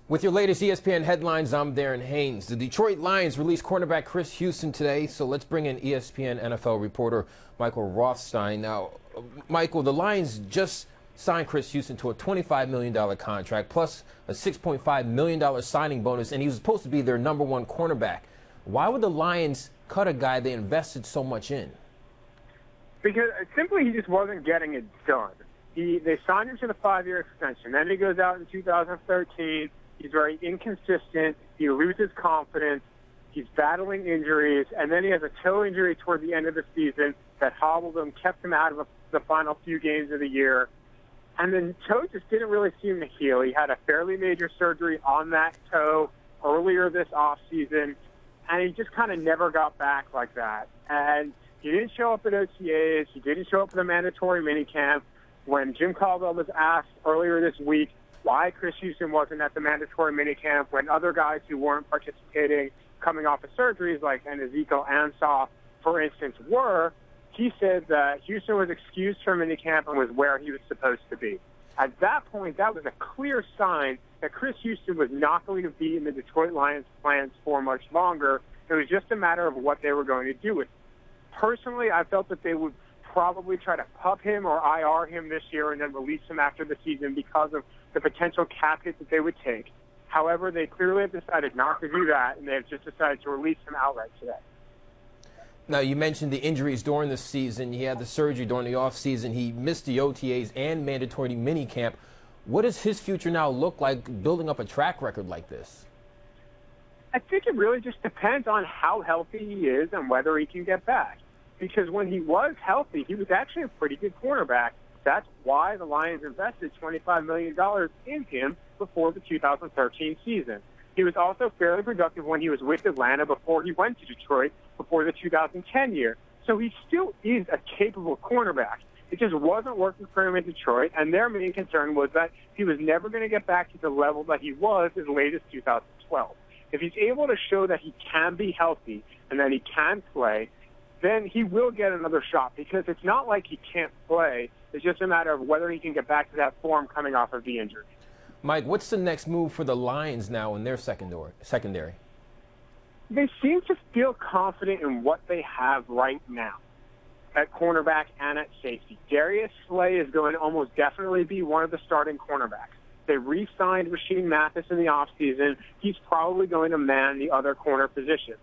With your latest ESPN headlines, I'm Darren Haynes. The Detroit Lions released cornerback Chris Houston today, so let's bring in ESPN NFL reporter Michael Rothstein. Now, Michael, the Lions just signed Chris Houston to a $25 million contract plus a $6.5 million signing bonus, and he was supposed to be their #1 cornerback. Why would the Lions cut a guy they invested so much in? Because simply he just wasn't getting it done. They signed him to the 5-year extension. Then he goes out in 2013. He's very inconsistent. He loses confidence. He's battling injuries. And then he has a toe injury toward the end of the season that hobbled him, kept him out of the final few games of the year. And then toe just didn't really seem to heal. He had a fairly major surgery on that toe earlier this offseason, and he just kind of never got back like that. And he didn't show up at OTAs. He didn't show up at the mandatory minicamp. When Jim Caldwell was asked earlier this week why Chris Houston wasn't at the mandatory minicamp when other guys who weren't participating coming off of surgeries like Ezekiel Ansah, for instance, were, he said that Houston was excused from minicamp and was where he was supposed to be. At that point, that was a clear sign that Chris Houston was not going to be in the Detroit Lions' plans for much longer. It was just a matter of what they were going to do with him. Personally, I felt that they would probably try to pup him or IR him this year and then release him after the season because of the potential cap hit that they would take. However, they clearly have decided not to do that, and they've just decided to release him outright today. Now, you mentioned the injuries during the season. He had the surgery during the offseason. He missed the OTAs and mandatory minicamp. What does his future now look like building up a track record like this? I think it really just depends on how healthy he is and whether he can get back. Because when he was healthy, he was actually a pretty good cornerback. That's why the Lions invested $25 million in him before the 2013 season. He was also fairly productive when he was with Atlanta before he went to Detroit before the 2010 year. So he still is a capable cornerback. It just wasn't working for him in Detroit, and their main concern was that he was never going to get back to the level that he was as late as 2012. If he's able to show that he can be healthy and that he can play, then he will get another shot, because it's not like he can't play. It's just a matter of whether he can get back to that form coming off of the injury. Mike, what's the next move for the Lions now in their secondary? They seem to feel confident in what they have right now at cornerback and at safety. Darius is going to almost definitely be one of the starting cornerbacks. They re-signed Rashean Mathis in the offseason. He's probably going to man the other corner position.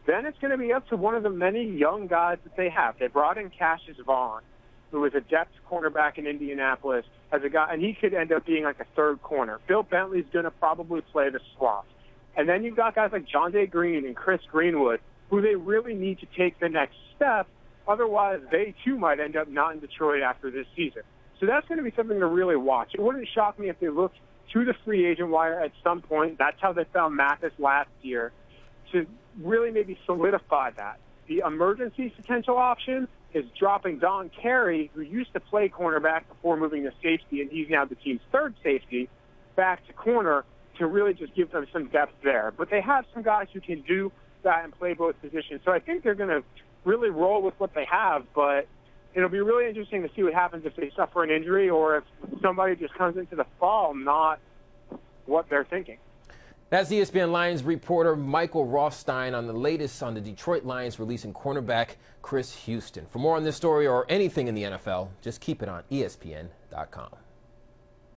Then it's going to be up to one of the many young guys that they have. They brought in Cassius Vaughn, who was a depth cornerback in Indianapolis, as a guy, and he could end up being like a third corner. Bill Bentley's going to probably play the slot. And then you've got guys like John Day Green and Chris Greenwood, who they really need to take the next step. Otherwise, they too might end up not in Detroit after this season. So that's going to be something to really watch. It wouldn't shock me if they looked to the free agent wire at some point. That's how they found Mathis last year, to really maybe solidify that. The emergency potential option is dropping Don Carey, who used to play cornerback before moving to safety, and he's now the team's third safety, back to corner to really just give them some depth there. But they have some guys who can do that and play both positions. So I think they're going to really roll with what they have, but it'll be really interesting to see what happens if they suffer an injury or if somebody just comes into the fall not what they're thinking. That's ESPN Lions reporter Michael Rothstein on the latest on the Detroit Lions releasing cornerback Chris Houston. For more on this story or anything in the NFL, just keep it on ESPN.com.